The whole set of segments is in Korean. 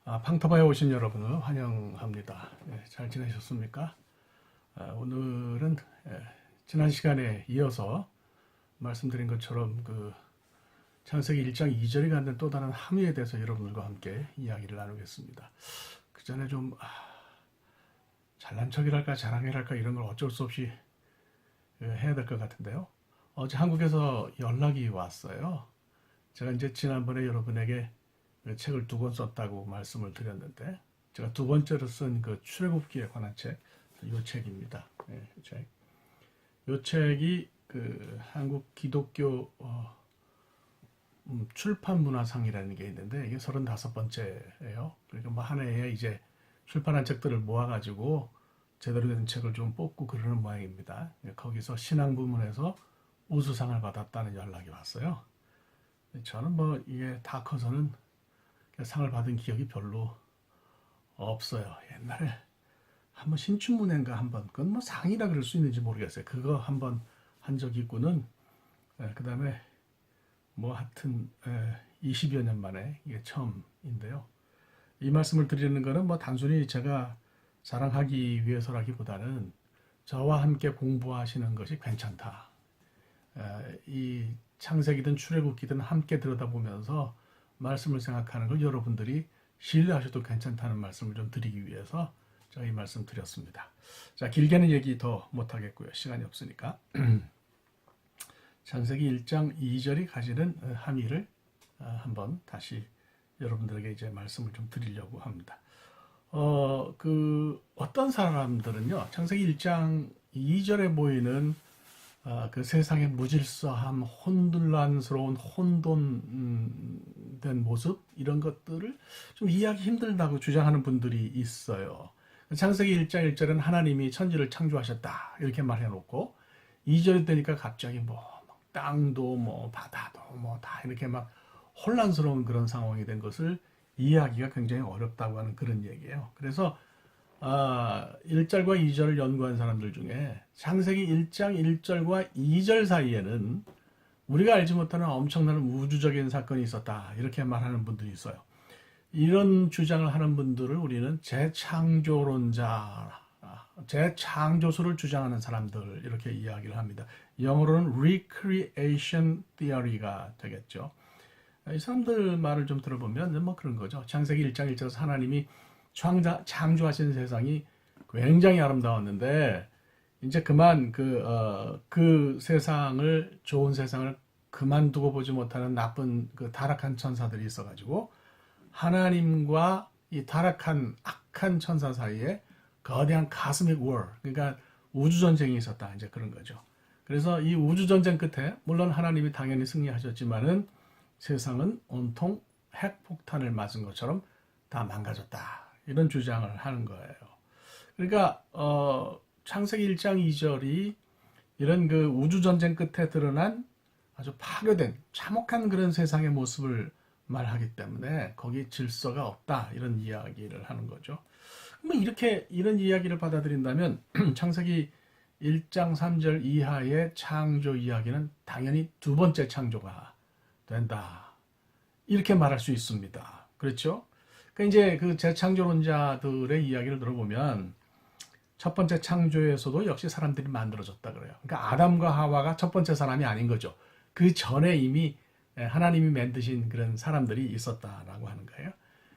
팡터바에 오신 여러분을 환영합니다. 잘 지내셨습니까? 오늘은 지난 시간에 이어서 말씀드린 것처럼 창세기 1장 2절이 갖는 또 다른 함의에 대해서 여러분들과 함께 이야기를 나누겠습니다. 그 전에 좀 잘난 척이랄까 자랑이랄까 이런 걸 어쩔 수 없이 해야 될 것 같은데요. 어제 한국에서 연락이 왔어요. 제가 이제 지난번에 여러분에게 책을 2권 썼다고 말씀을 드렸는데, 제가 2번째로 쓴 출애굽기에 관한 책, 이 책입니다. 이 책. 이 책이 한국 기독교 출판 문화상이라는 게 있는데, 이게 35번째예요. 그러니까 뭐 한 해에 이제 출판한 책들을 모아가지고 제대로 된 책을 좀 뽑고 그러는 모양입니다. 거기서 신앙 부문에서 우수상을 받았다는 연락이 왔어요. 저는 뭐 이게 다 커서는 상을 받은 기억이 별로 없어요. 옛날에 한번 신춘문예인가 한번, 그건 뭐 상이라 그럴 수 있는지 모르겠어요. 그거 한번 한 적이 있고는, 그 다음에 뭐 하여튼 20여 년 만에 이게 처음인데요. 이 말씀을 드리는 거는 뭐 단순히 제가 자랑하기 위해서라기보다는 저와 함께 공부하시는 것이 괜찮다. 이 창세기든 출애굽기든 함께 들여다보면서 말씀을 생각하는 걸 여러분들이 신뢰하셔도 괜찮다는 말씀을 좀 드리기 위해서 제가 이 말씀 드렸습니다. 자, 길게는 얘기 더 못하겠고요. 시간이 없으니까. 창세기 1장 2절이 가지는 함의를 한번 다시 여러분들에게 이제 말씀을 좀 드리려고 합니다. 어떤 사람들은요, 창세기 1장 2절에 보이는 그 세상의 무질서함, 혼돈스러운 혼돈된 모습, 이런 것들을 좀 이해하기 힘들다고 주장하는 분들이 있어요. 창세기 1장 1절은 하나님이 천지를 창조하셨다 이렇게 말해놓고, 2절이 되니까 갑자기 뭐 땅도 뭐 바다도 뭐 다 이렇게 막 혼란스러운 그런 상황이 된 것을 이해하기가 굉장히 어렵다고 하는 그런 얘기예요. 그래서 1절과 2절을 연구한 사람들 중에 창세기 1장 1절과 2절 사이에는 우리가 알지 못하는 엄청난 우주적인 사건이 있었다 이렇게 말하는 분들이 있어요. 이런 주장을 하는 분들을 우리는 재창조론자, 재창조술을 주장하는 사람들 이렇게 이야기를 합니다. 영어로는 recreation theory가 되겠죠. 이 사람들 말을 좀 들어보면 뭐 그런 거죠. 창세기 1장 1절에서 하나님이 창조하신 세상이 굉장히 아름다웠는데 이제 그만 그 세상을, 좋은 세상을 그만두고 보지 못하는 나쁜 타락한 천사들이 있어가지고 하나님과 이 타락한 악한 천사 사이에 거대한 가스믹 워, 그러니까 우주전쟁이 있었다 이제 그런 거죠. 그래서 이 우주전쟁 끝에 물론 하나님이 당연히 승리하셨지만은 세상은 온통 핵폭탄을 맞은 것처럼 다 망가졌다. 이런 주장을 하는 거예요. 그러니까 창세기 1장 2절이 이런 우주전쟁 끝에 드러난 아주 파괴된 참혹한 그런 세상의 모습을 말하기 때문에 거기 질서가 없다 이런 이야기를 하는 거죠. 뭐 이런 이야기를 받아들인다면 창세기 1장 3절 이하의 창조 이야기는 당연히 2번째 창조가 된다 이렇게 말할 수 있습니다. 그렇죠? 그러니까 이제 재창조론자들의 이야기를 들어보면 첫 번째 창조에서도 역시 사람들이 만들어졌다 그래요. 그러니까 아담과 하와가 첫 번째 사람이 아닌 거죠. 그 전에 이미 하나님이 만드신 그런 사람들이 있었다라고 하는 거예요.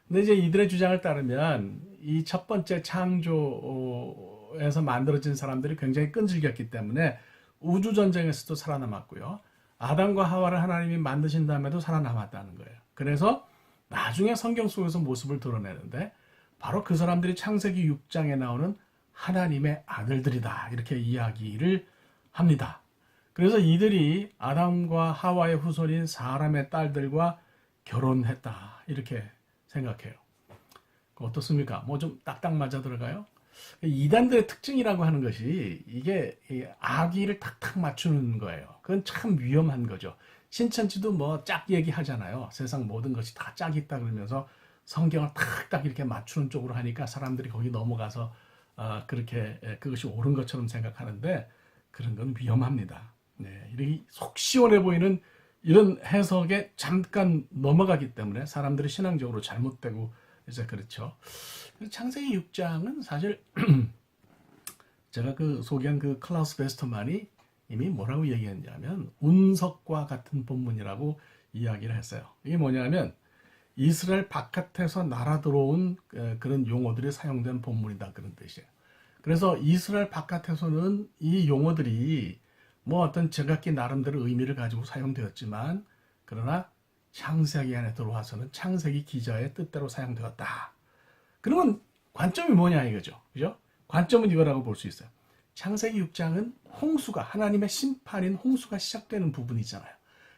근데 이제 이들의 주장을 따르면 이 첫 번째 창조에서 만들어진 사람들이 굉장히 끈질겼기 때문에 우주전쟁에서도 살아남았고요. 아담과 하와를 하나님이 만드신 다음에도 살아남았다는 거예요. 그래서 나중에 성경 속에서 모습을 드러내는데 바로 그 사람들이 창세기 6장에 나오는 하나님의 아들들이다 이렇게 이야기를 합니다. 그래서 이들이 아담과 하와의 후손인 사람의 딸들과 결혼했다 이렇게 생각해요. 어떻습니까? 뭐 좀 딱딱 맞아 들어가요? 이단들의 특징이라고 하는 것이 이게 아기를 탁탁 맞추는 거예요. 그건 참 위험한 거죠. 신천지도 뭐 짝 얘기하잖아요. 세상 모든 것이 다 짝이 있다 그러면서 성경을 탁탁 이렇게 맞추는 쪽으로 하니까 사람들이 거기 넘어가서 그렇게 그것이 옳은 것처럼 생각하는데 그런 건 위험합니다. 네, 이렇게 속 시원해 보이는 이런 해석에 잠깐 넘어가기 때문에 사람들이 신앙적으로 잘못되고 이제 그렇죠. 창세기 6장은 사실 제가 그 소개한 그 클라우스 베스터만이 이미 뭐라고 얘기했냐면 운석과 같은 본문이라고 이야기를 했어요. 이게 뭐냐면 이스라엘 바깥에서 날아 들어온 그런 용어들이 사용된 본문이다 그런 뜻이에요. 그래서 이스라엘 바깥에서는 이 용어들이 뭐 어떤 제각기 나름대로 의미를 가지고 사용되었지만 그러나 창세기 안에 들어와서는 창세기 기자의 뜻대로 사용되었다. 그러면 관점이 뭐냐 이거죠. 그죠? 관점은 이거라고 볼 수 있어요. 창세기 6장은 홍수가 하나님의 심판인 홍수가 시작되는 부분이잖아요.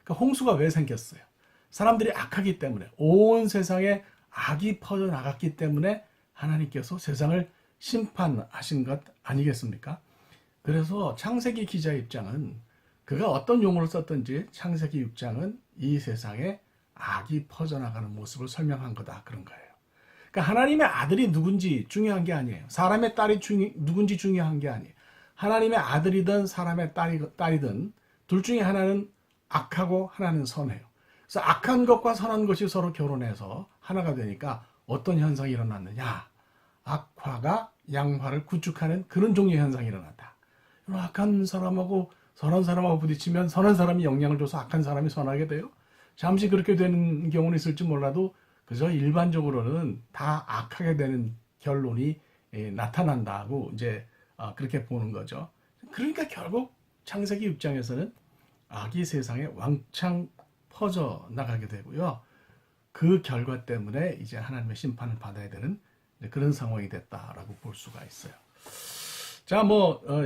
그러니까 홍수가 왜 생겼어요? 사람들이 악하기 때문에 온 세상에 악이 퍼져나갔기 때문에 하나님께서 세상을 심판하신 것 아니겠습니까? 그래서 창세기 기자 입장은 그가 어떤 용어를 썼든지 창세기 6장은 이 세상에 악이 퍼져나가는 모습을 설명한 거다 그런 거예요. 그러니까 하나님의 아들이 누군지 중요한 게 아니에요. 사람의 딸이 누군지 중요한 게 아니에요. 하나님의 아들이든 사람의 딸이든 둘 중에 하나는 악하고 하나는 선해요. 그래서 악한 것과 선한 것이 서로 결혼해서 하나가 되니까 어떤 현상이 일어났느냐. 악화가 양화를 구축하는 그런 종류의 현상이 일어났다. 악한 사람하고 선한 사람하고 부딪히면 선한 사람이 영향을 줘서 악한 사람이 선하게 돼요. 잠시 그렇게 되는 경우는 있을지 몰라도 그저 일반적으로는 다 악하게 되는 결론이 나타난다고 이제 그렇게 보는 거죠. 그러니까 결국 창세기 6장에서는 악이 세상에 왕창 퍼져 나가게 되고요. 그 결과 때문에 이제 하나님의 심판을 받아야 되는 그런 상황이 됐다라고 볼 수가 있어요. 자,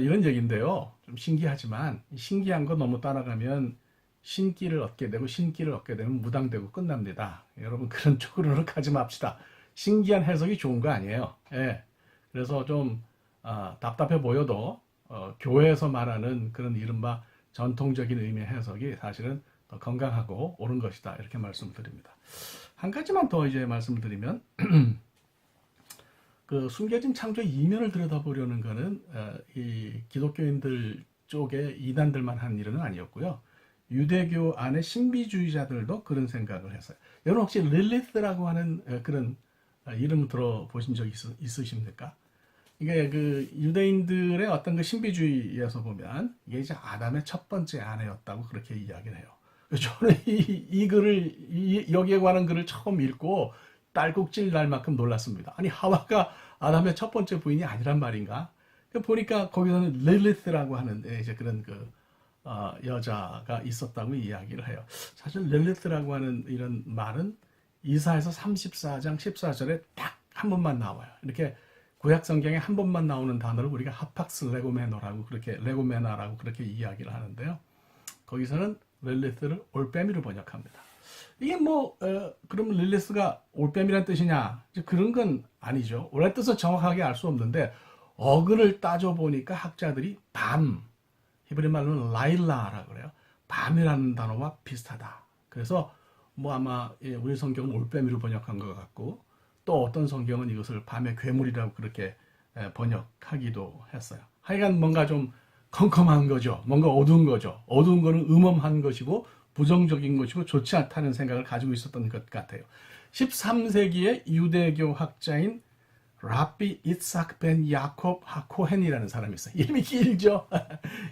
이런 얘기인데요. 좀 신기하지만 신기한 거 너무 따라가면 신기를 얻게 되고 신기를 얻게 되면 무당되고 끝납니다. 여러분 그런 쪽으로는 가지 맙시다. 신기한 해석이 좋은 거 아니에요. 예. 그래서 좀 답답해 보여도 교회에서 말하는 그런 이른바 전통적인 의미의 해석이 사실은 더 건강하고 옳은 것이다. 이렇게 말씀을 드립니다. 한 가지만 더 이제 말씀을 드리면 그 숨겨진 창조의 이면을 들여다보려는 것은 이 기독교인들 쪽에 이단들만 한 일은 아니었고요. 유대교 안에 신비주의자들도 그런 생각을 했어요. 여러분 혹시 릴리스라고 하는 그런 이름 들어보신 적 있으십니까? 이게 그 유대인들의 어떤 그 신비주의에서 보면 이게 이제 아담의 첫 번째 아내였다고 그렇게 이야기를 해요. 저는 이 글을 여기에 관한 글을 처음 읽고 딸꾹질 날 만큼 놀랐습니다. 아니 하와가 아담의 첫 번째 부인이 아니란 말인가? 보니까 거기서는 릴리스라고 하는 이제 그런 그 여자가 있었다고 이야기를 해요. 사실 릴리스라고 하는 이런 말은 이사야서 34장 14절에 딱 한 번만 나와요. 이렇게 구약 성경에 한 번만 나오는 단어를 우리가 하팍스 레고메노라고 그렇게 레고메나라고 그렇게 이야기를 하는데요. 거기서는 릴리스를 올빼미로 번역합니다. 이게 그럼 릴리스가 올빼미란 뜻이냐? 그런 건 아니죠. 원래 뜻은 정확하게 알 수 없는데 어근을 따져보니까 학자들이 밤, 히브리 말로는 라일라라고 그래요. 밤이라는 단어와 비슷하다. 그래서 아마 우리 성경은 올빼미로 번역한 것 같고 또 어떤 성경은 이것을 밤의 괴물이라고 그렇게 번역하기도 했어요. 하여간 뭔가 좀 컴컴한 거죠. 뭔가 어두운 거죠. 어두운 거는 음험한 것이고 부정적인 것이고 좋지 않다는 생각을 가지고 있었던 것 같아요. 13세기의 유대교 학자인 라비 이삭 벤 야콥 하코헨이라는 사람이 있어요. 이름이 길죠.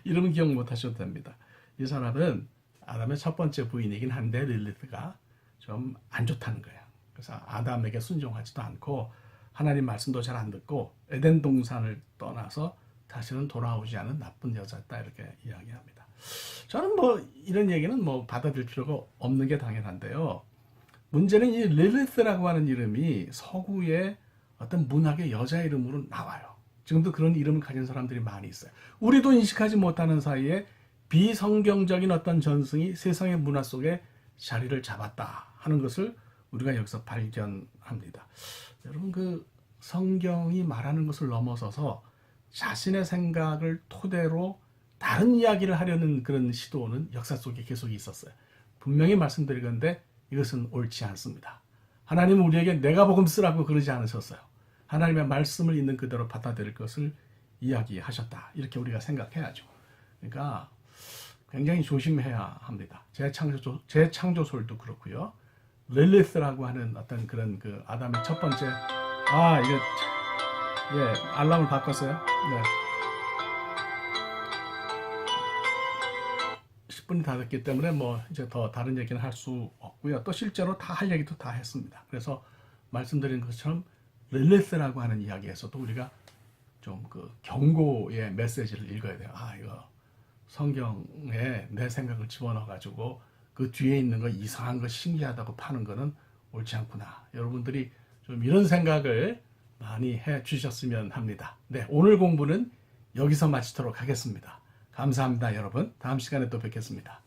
이름은 기억 못하셔도 됩니다. 이 사람은 아담의 첫 번째 부인이긴 한데 릴리스가 좀 안 좋다는 거예요. 그래서 아담에게 순종하지도 않고 하나님 말씀도 잘 안 듣고 에덴 동산을 떠나서 다시는 돌아오지 않은 나쁜 여자였다 이렇게 이야기합니다. 저는 이런 얘기는 받아들일 필요가 없는 게 당연한데요. 문제는 이 릴리스라고 하는 이름이 서구의 어떤 문학의 여자 이름으로 나와요. 지금도 그런 이름을 가진 사람들이 많이 있어요. 우리도 인식하지 못하는 사이에 비성경적인 어떤 전승이 세상의 문화 속에 자리를 잡았다 하는 것을 우리가 여기서 발견합니다. 여러분 그 성경이 말하는 것을 넘어서서 자신의 생각을 토대로 다른 이야기를 하려는 그런 시도는 역사 속에 계속 있었어요. 분명히 말씀드리건데 이것은 옳지 않습니다. 하나님은 우리에게 내가 복음 쓰라고 그러지 않으셨어요. 하나님의 말씀을 있는 그대로 받아들일 것을 이야기하셨다. 이렇게 우리가 생각해야죠. 그러니까 굉장히 조심해야 합니다. 재창조설도 그렇고요. 렐레스라고 하는 어떤 그런 그 아담의 첫 번째 이게 예 알람을 바꿨어요. 네. 10분이 다 됐기 때문에 뭐 이제 더 다른 얘기는 할 수 없고요. 또 실제로 다 할 얘기도 다 했습니다. 그래서 말씀드린 것처럼 렐레스라고 하는 이야기에서도 우리가 좀 그 경고의 메시지를 읽어야 돼요. 이거 성경에 내 생각을 집어넣어 가지고 그 뒤에 있는 거 이상한 거 신기하다고 파는 거는 옳지 않구나. 여러분들이 좀 이런 생각을 많이 해 주셨으면 합니다. 네, 오늘 공부는 여기서 마치도록 하겠습니다. 감사합니다, 여러분. 다음 시간에 또 뵙겠습니다.